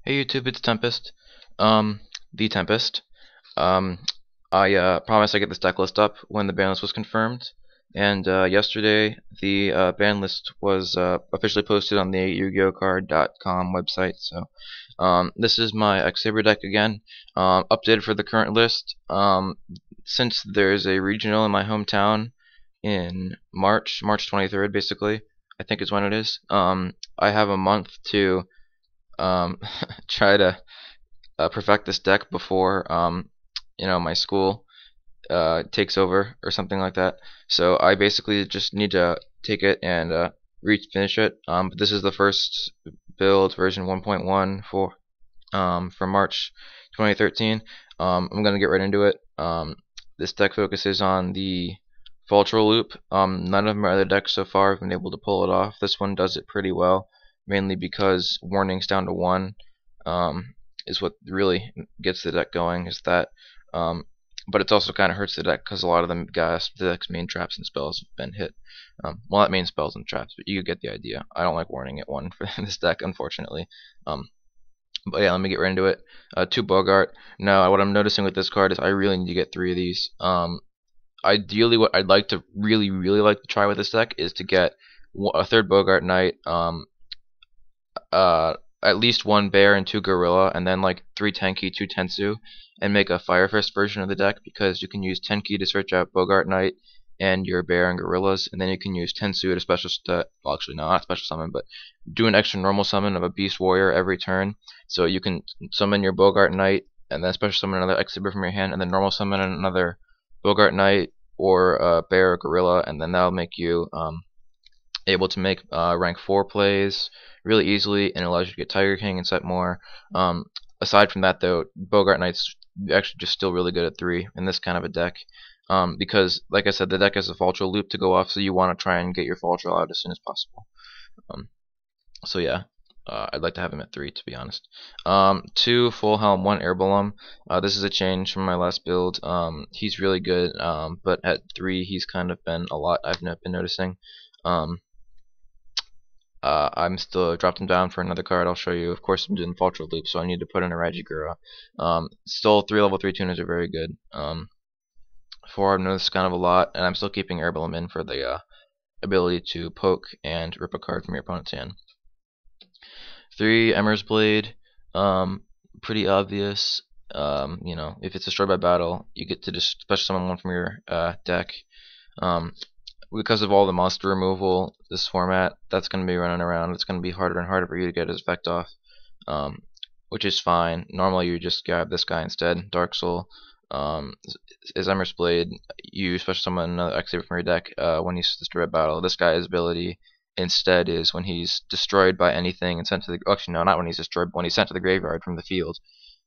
Hey YouTube, it's Tempest. The Tempest. Um, I promised I'd get this deck list up when the ban list was confirmed, and yesterday the ban list was officially posted on the YuGiOhCard.com website. So, this is my X-Saber deck again, updated for the current list. Since there's a regional in my hometown in March 23rd, basically, I think is when it is. I have a month to um, try to perfect this deck before my school takes over or something like that. So I basically just need to take it and finish it. But this is the first build, version 1.1 for March 2013. I'm gonna get right into it. This deck focuses on the Vulture Loop. None of my other decks so far have been able to pull it off. This one does it pretty well, mainly because warnings down to one is what really gets the deck going. Is that, but it also kind of hurts the deck because a lot of the deck's main traps and spells have been hit. Well, not main spells and traps, but you get the idea. I don't like warning at one for this deck, unfortunately. But yeah, let me get right into it. Two Bogart. Now, what I'm noticing with this card is I really need to get three of these. Ideally, what I'd like to really like to try with this deck is to get a third Bogart Knight, at least one Bear and two Gorilla, and then like three Tenki, two Tensu, and make a Fire Fist version of the deck because you can use Tenki to search out Bogart Knight and your Bear and Gorillas, and then you can use Tensu to well, actually no, not special summon, but do an extra normal summon of a Beast Warrior every turn. So you can summon your Bogart Knight and then special summon another X-Saber from your hand, and then normal summon another Bogart Knight or Bear or Gorilla, and then that'll make you able to make rank 4 plays really easily, and allows you to get Tiger King and set more. Aside from that, though, Bogart Knight's actually just still really good at 3 in this kind of a deck. Because, like I said, the deck has a Vulture Loop to go off, so you want to try and get your Vulture out as soon as possible. So yeah, I'd like to have him at 3, to be honest. 2 Full Helm, 1 Air Balloon. This is a change from my last build. He's really good, but at 3 he's kind of been a lot I've been noticing. I'm still dropped him down for another card. I'll show you. Of course, I'm doing Vulture Loop, so I need to put in a Rajigura. Still, 3 level 3 tuners are very good. 4 I've noticed kind of a lot, and I'm still keeping Air Balloon in for the ability to poke and rip a card from your opponent's hand. 3 Emmer's Blade. Pretty obvious. If it's destroyed by battle, you get to just special summon one from your deck. Because of all the monster removal this format, that's going to be running around. It's going to be harder and harder for you to get his effect off, which is fine. Normally you just grab this guy instead, Dark Soul. As Emmer's Blade, you special summon another X-Saber from your deck when he's destroyed by battle. This guy's ability instead is when he's destroyed by anything and sent to the actually no, not when he's destroyed, but when he's sent to the graveyard from the field.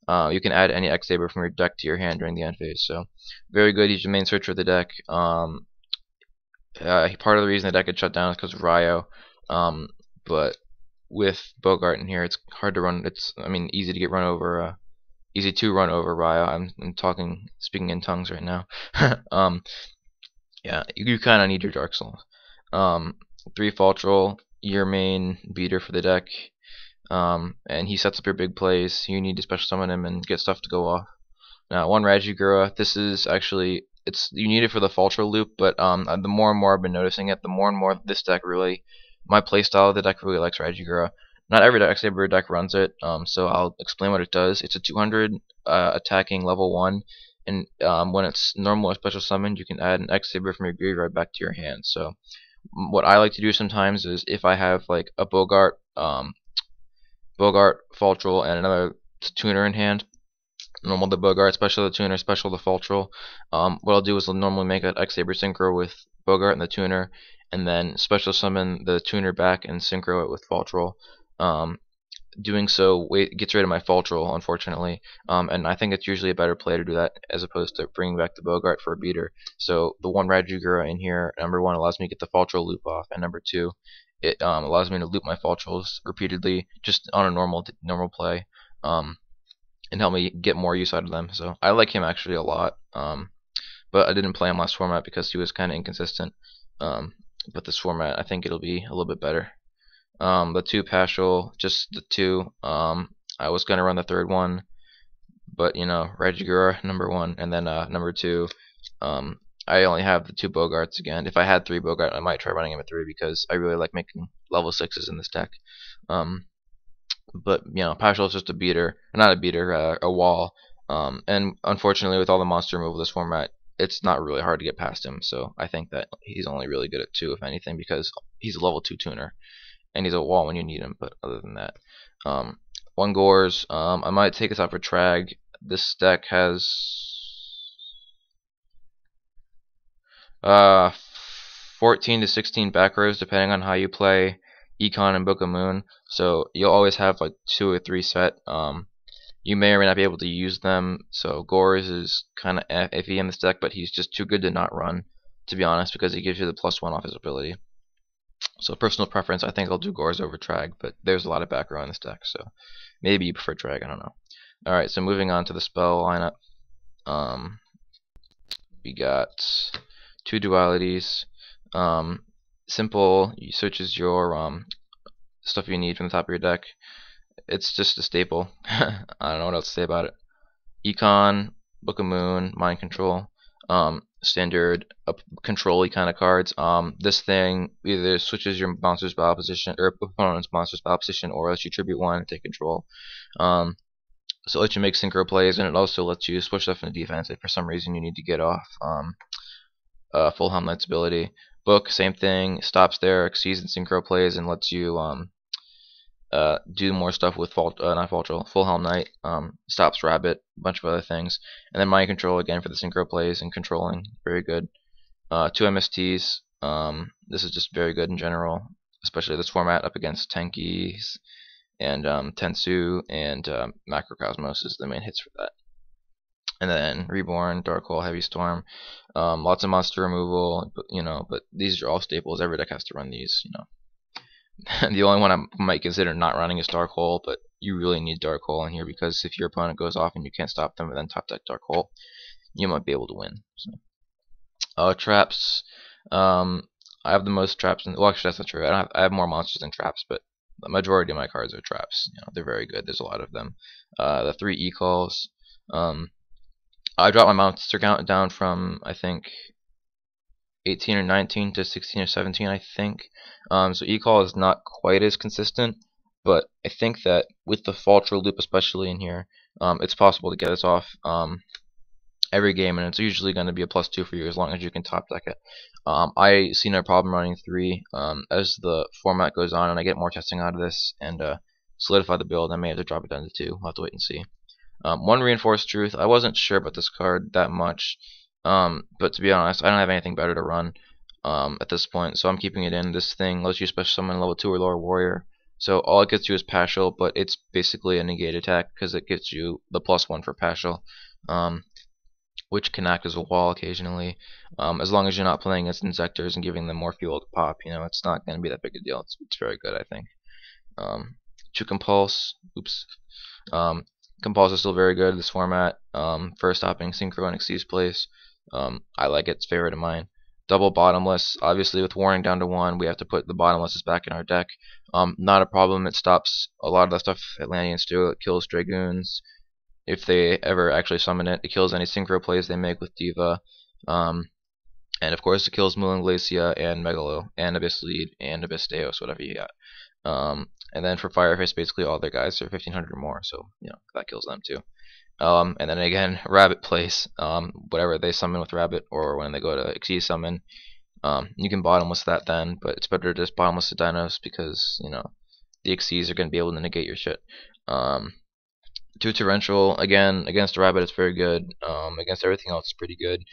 You can add any X-Saber from your deck to your hand during the end phase. So very good. He's the main searcher of the deck. Part of the reason the deck gets shut down is because of Ryo, but with Bogart in here, it's hard to run. Easy to get run over. Easy to run over Ryo. I'm speaking in tongues right now. Yeah, you kind of need your Dark Soul. 3 Vulture, your main beater for the deck, and he sets up your big plays. You need to special summon him and get stuff to go off. Now, 1 Rajigura. This is actually you need it for the Vulture Loop, but the more and more I've been noticing it, the more and more this deck really, my playstyle of the deck really likes Rajigura. Not every X-Saber deck runs it, so I'll explain what it does. It's a 200 attacking level 1, and when it's normal or special summoned, you can add an X-Saber from your graveyard back to your hand. So what I like to do sometimes is if I have like a Bogart, Vulture, and another tuner in hand, normal the Bogart, special the tuner, special the Vulture. What I'll do is I'll normally make an X-Saber synchro with Bogart and the tuner, and then special summon the tuner back and synchro it with Vulture. Doing so gets rid of my Vulture, unfortunately, and I think it's usually a better play to do that as opposed to bringing back the Bogart for a beater. So the 1 Rajigura in here, number 1, allows me to get the Vulture loop off, and number 2, it allows me to loop my Vultures repeatedly just on a normal play, and help me get more use out of them. So I like him actually a lot, but I didn't play him last format because he was kind of inconsistent. But this format, I think it'll be a little bit better. The 2 Paschal, just the 2. I was gonna run the third one, but Regigura #1, and then #2. Um, I only have the 2 Bogarts again. If I had 3 Bogart, I might try running him at 3 because I really like making level 6s in this deck. Um, but Pashal is just a beater, not a beater, a wall. And unfortunately, with all the monster removal of this format, it's not really hard to get past him. So I think that he's only really good at 2, if anything, because he's a level 2 tuner, and he's a wall when you need him. But other than that, um, 1 Gores. I might take this out for Trag. This deck has uh 14 to 16 back rows depending on how you play Econ and Book of Moon. So you'll always have like 2 or 3 set. You may or may not be able to use them. So Gores is kind of iffy in this deck, but he's just too good to not run, to be honest, because he gives you the +1 off his ability. So personal preference, I think I'll do Gores over Trag, but there's a lot of back row in this deck, so maybe you prefer Trag, I don't know. Alright, so moving on to the spell lineup. We got 2 dualities. Simple searches your stuff you need from the top of your deck. It's just a staple. I don't know what else to say about it. Econ, Book of Moon, Mind Control, standard control-y kind of cards. This thing either switches your monster's battle position or opponent's monster's battle position, or lets you tribute 1 and take control. So it lets you make synchro plays, and it also lets you switch stuff into defense if for some reason you need to get off Full Helm Knight's ability. Book, same thing, stops there, exceeds in synchro plays, and lets you do more stuff with not Fultrell, Full Helm Knight, stops Rabbit, a bunch of other things. And then Mind Control again for the synchro plays and controlling, very good. 2 MSTs, this is just very good in general, especially this format up against Tenki's and Tensu and Macrocosmos is the main hits for that. And then Reborn, Dark Hole, Heavy Storm, lots of monster removal, but these are all staples. Every deck has to run these, The only one I might consider not running is Dark Hole, but you really need Dark Hole in here because if your opponent goes off and you can't stop them and then top deck Dark Hole, you might be able to win. So. Traps. I have the most traps. Well, actually, that's not true. I have more monsters than traps, but the majority of my cards are traps. They're very good. There's a lot of them. The 3 E-calls. I dropped my monster count down from, I think, 18 or 19 to 16 or 17, I think. So E-call is not quite as consistent, but I think that with the Fultrell loop, especially in here, it's possible to get this off every game, and it's usually going to be a +2 for you as long as you can top deck it. I see no problem running 3 as the format goes on, and I get more testing out of this and solidify the build. I may have to drop it down to 2. I'll have to wait and see. 1 Reinforced Truth. I wasn't sure about this card that much, but to be honest, I don't have anything better to run at this point, so I'm keeping it in. This thing lets you special summon level 2 or lower warrior, so all it gets you is Pashal, but it's basically a negate attack because it gets you the +1 for Pashal, which can act as a wall occasionally, as long as you're not playing against Insectors and giving them more fuel to pop. It's not going to be that big a deal. It's very good, I think. 2 Compulse. Oops. Compulse is still very good in this format for stopping Synchro and Exceeds plays. I like it. It's favorite of mine. Double Bottomless. Obviously, with Warning down to 1, we have to put the Bottomlesses back in our deck. Not a problem. It stops a lot of the stuff Atlanteans do. It kills Dragoons if they ever actually summon it. It kills any Synchro plays they make with Diva. And of course, it kills Mulan Glacia and Megalo and Abyss Lead and Abyss Deos, whatever you got. And then for Fireface, basically all their guys are 1500 or more, so that kills them too. And then again, Rabbit plays whatever they summon with Rabbit, or when they go to Exceed summon, you can bottomless that then, but it's better to just bottomless the Dinos because the Exceeds are going to be able to negate your shit. 2 Torrential, again against Rabbit, it's very good. Against everything else, it's pretty good.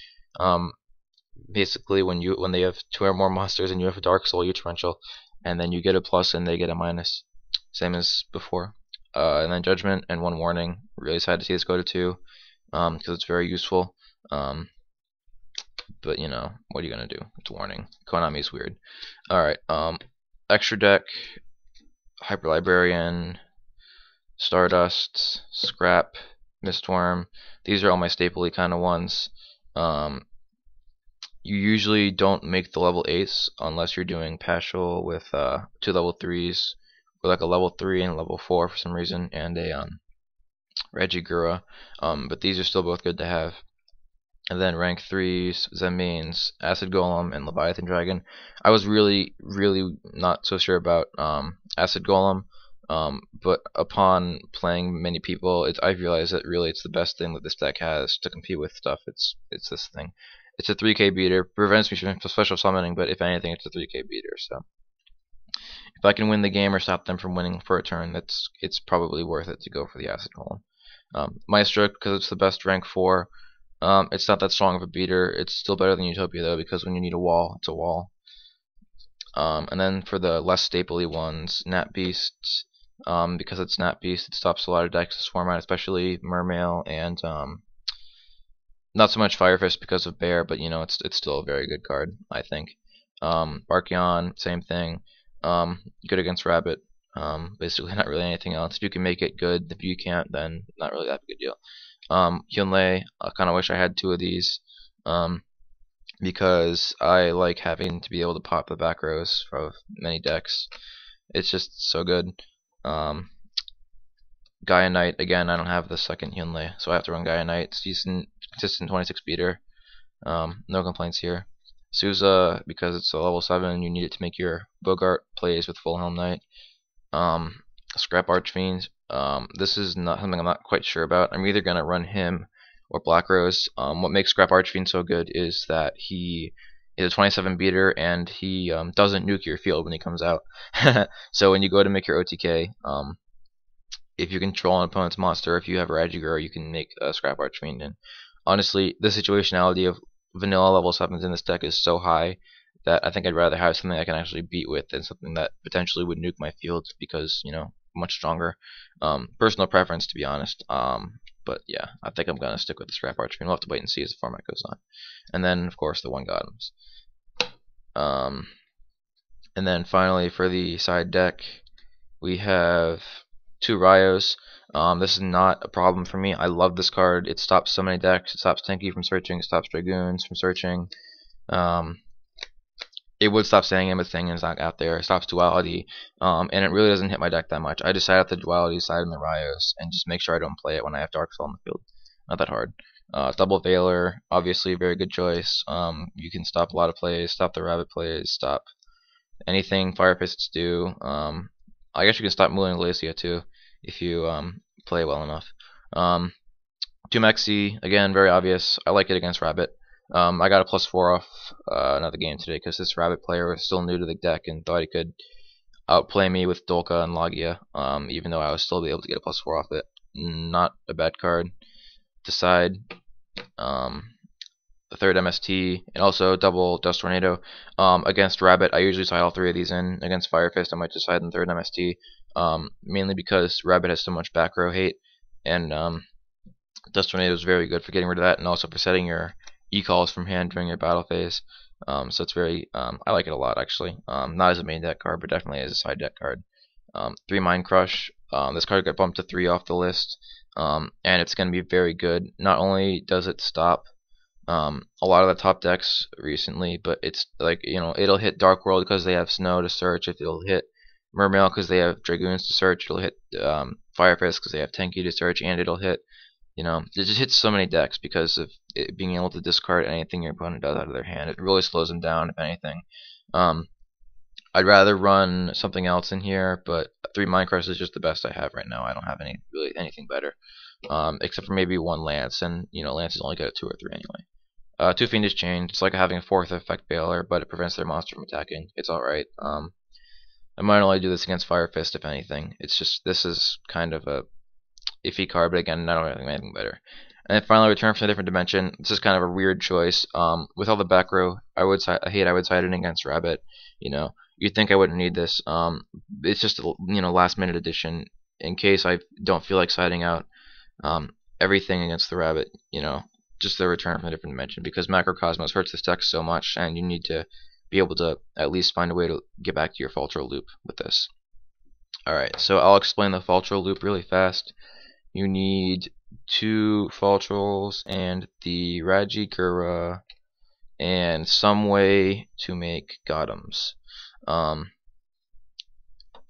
Basically, when they have 2 or more monsters and you have a Dark Soul, you Torrential, and then you get a plus and they get a minus, same as before. And then Judgment and 1 Warning. Really sad to see this go to 2 because it's very useful. But what are you gonna do? It's Warning. Konami's weird. Alright, extra deck, Hyper Librarian, Stardust, Scrap, Mistworm. These are all my staple-y kind of ones. You usually don't make the level 8s unless you're doing Pashal with 2 level 3s with like a level 3 and a level 4 for some reason, and a Regigura. But these are still both good to have. And then rank 3s, Zenmaines, Acid Golem, and Leviathan Dragon. I was really not so sure about Acid Golem, but upon playing many people, I've realized that really it's the best thing that this deck has to compete with stuff. It's this thing. It's a 3k beater, prevents me from special summoning, but if anything, it's a 3k beater. So if I can win the game or stop them from winning for a turn, it's probably worth it to go for the Acid Golem. Maestro, because it's the best rank 4. It's not that strong of a beater. It's still better than Utopia though, because when you need a wall, it's a wall. And then for the less stapley ones, Nat Beast, because it's Nat Beast, it stops a lot of decks to swarm out, especially Mermail, and not so much Fire Fist because of Bear, but you know it's still a very good card, I think. Archeon, same thing. Good against Rabbit. Basically not really anything else. If you can make it good, if you can't, then not really that big a deal. Hyunlei, I kind of wish I had 2 of these, because I like having to be able to pop the back rows of many decks. It's just so good. Gaia Knight, again, I don't have the second Hyunlei, so I have to run Gaia Knight. It's decent, consistent 26 beater. No complaints here. Souza, because it's a level 7, you need it to make your Bogart plays with Full Helm Knight. Scrap Archfiend. This is not something I'm not quite sure about. I'm either gonna run him or Black Rose. What makes Scrap Archfiend so good is that he is a 27 beater and he doesn't nuke your field when he comes out. So when you go to make your OTK, if you control an opponent's monster, if you have Regigura, you can make a Scrap Archfiend. And honestly, the situationality of vanilla level 7s in this deck is so high that I think I'd rather have something I can actually beat with than something that potentially would nuke my field because, you know, much stronger. Personal preference, to be honest. But yeah, I think I'm gonna stick with the Scrap Archfiend. We'll have to wait and see as the format goes on. And then, of course, the One Golems. And then finally, for the side deck, we have 2 Ryos. This is not a problem for me. I love this card. It stops so many decks. It stops Tenki from searching. It stops Dragoons from searching. It would stop Sangin, but Sangin's not out there. It stops Duality, and it really doesn't hit my deck that much. I decide at the Duality side in the Ryos, and just make sure I don't play it when I have Darkfall on the field. Not that hard. Double Veiler, obviously a very good choice. You can stop a lot of plays, stop the Rabbit plays, stop anything Fire Fists do. I guess you can stop Mulan Glacia too, if you play well enough. Tumexi, again, very obvious. I like it against Rabbit. I got a +4 off another game today because this Rabbit player was still new to the deck and thought he could outplay me with Dolka and Logia, even though I was still be able to get a +4 off it. Not a bad card. Decide, the third MST, and also double Dust Tornado. Against Rabbit, I usually side all 3 of these in. Against Fire Fist, I might decide in the third MST, mainly because Rabbit has so much back row hate, and Dust Tornado is very good for getting rid of that, and also for setting your E-calls from hand during your battle phase. So it's very, I like it a lot actually. Not as a main deck card, but definitely as a side deck card. 3 Mind Crush. This card got bumped to 3 off the list, and it's going to be very good. Not only does it stop a lot of the top decks recently, but it's like, you know, it'll hit Dark World because they have Snow to search. If it'll hit Mermail because they have Dragoons to search. It'll hit Fire Fist because they have Tenki to search, and it'll hit, you know, it just hits so many decks because of it being able to discard anything your opponent does out of their hand. It really slows them down, if anything. I'd rather run something else in here, but 3 Minecraft is just the best I have right now. I don't have really anything better, except for maybe 1 Lance, and you know, Lance is only got a 2 or 3 anyway. 2 Fiendish Chain. It's like having a 4th effect Baylor, but it prevents their monster from attacking. It's alright. I might only do this against Fire Fist, if anything. It's just, this is kind of a iffy card, but again, I don't really have anything better. And then finally, Return from a Different Dimension. This is kind of a weird choice. With all the back row, I would side it against Rabbit. You know, you'd think I wouldn't need this. It's just a, you know, last minute addition in case I don't feel like siding out everything against the Rabbit. You know, just the Return from a Different Dimension, because Macrocosmos hurts this deck so much, and you need to be able to at least find a way to get back to your Faltro loop with this. Alright, so I'll explain the Faltro loop really fast. You need 2 Faltros and the Regigura and some way to make Gotems.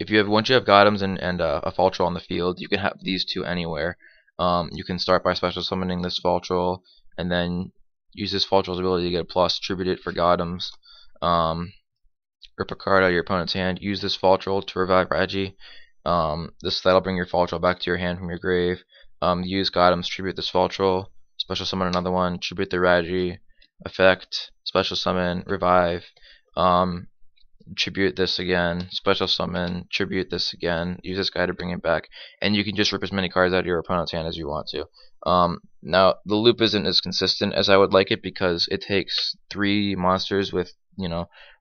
if you have once you have Gotems and a Fall Troll on the field, you can have these two anywhere. You can start by special summoning this Fall Troll, and then use this Fall Troll's ability to get a plus, tribute it for Gotems. Rip a card out of your opponent's hand. Use this Fall Troll to revive Regi. That'll bring your Fall Troll back to your hand from your grave. Use Gotems, tribute this Fall Troll, special summon another one, tribute the Regi, effect, special summon, revive. Tribute this again, special summon, tribute this again, use this guy to bring it back, and you can just rip as many cards out of your opponent's hand as you want to. Now, the loop isn't as consistent as I would like it because it takes 3 monsters with,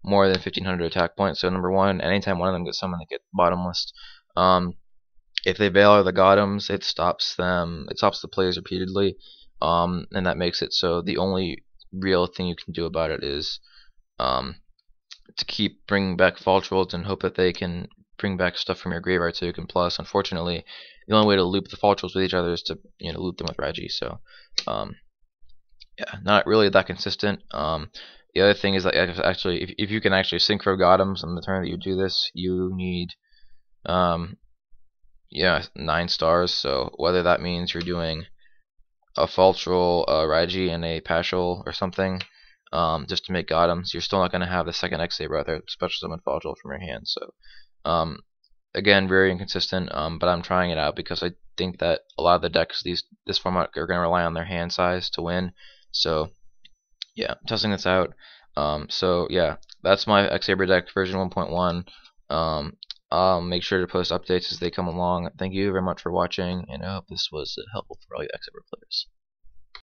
more than 1500 attack points. So number one, anytime one of them gets summoned, they get bottomless. If they Veil the Gotems, it stops the plays repeatedly, and that makes it so the only real thing you can do about it is to keep bringing back Fall Trolls and hope that they can bring back stuff from your graveyard so you can plus. Unfortunately, the only way to loop the Fall Trolls with each other is to loop them with Regi. So yeah, not really that consistent. The other thing is that actually, if you can actually synchro Gotems on the turn that you do this, you need 9 stars. So whether that means you're doing a Fall Troll, a Regi, and a Paschal or something, just to make Gotems, you're still not going to have the second X-Saber out there, special summon Fall Troll from your hand. So, again, very inconsistent, but I'm trying it out because I think that a lot of the decks this format are going to rely on their hand size to win. So, yeah, testing this out. So yeah, that's my X-Saber deck version 1.1. I'll make sure to post updates as they come along. Thank you very much for watching, and I hope this was helpful for all you X-Saber players.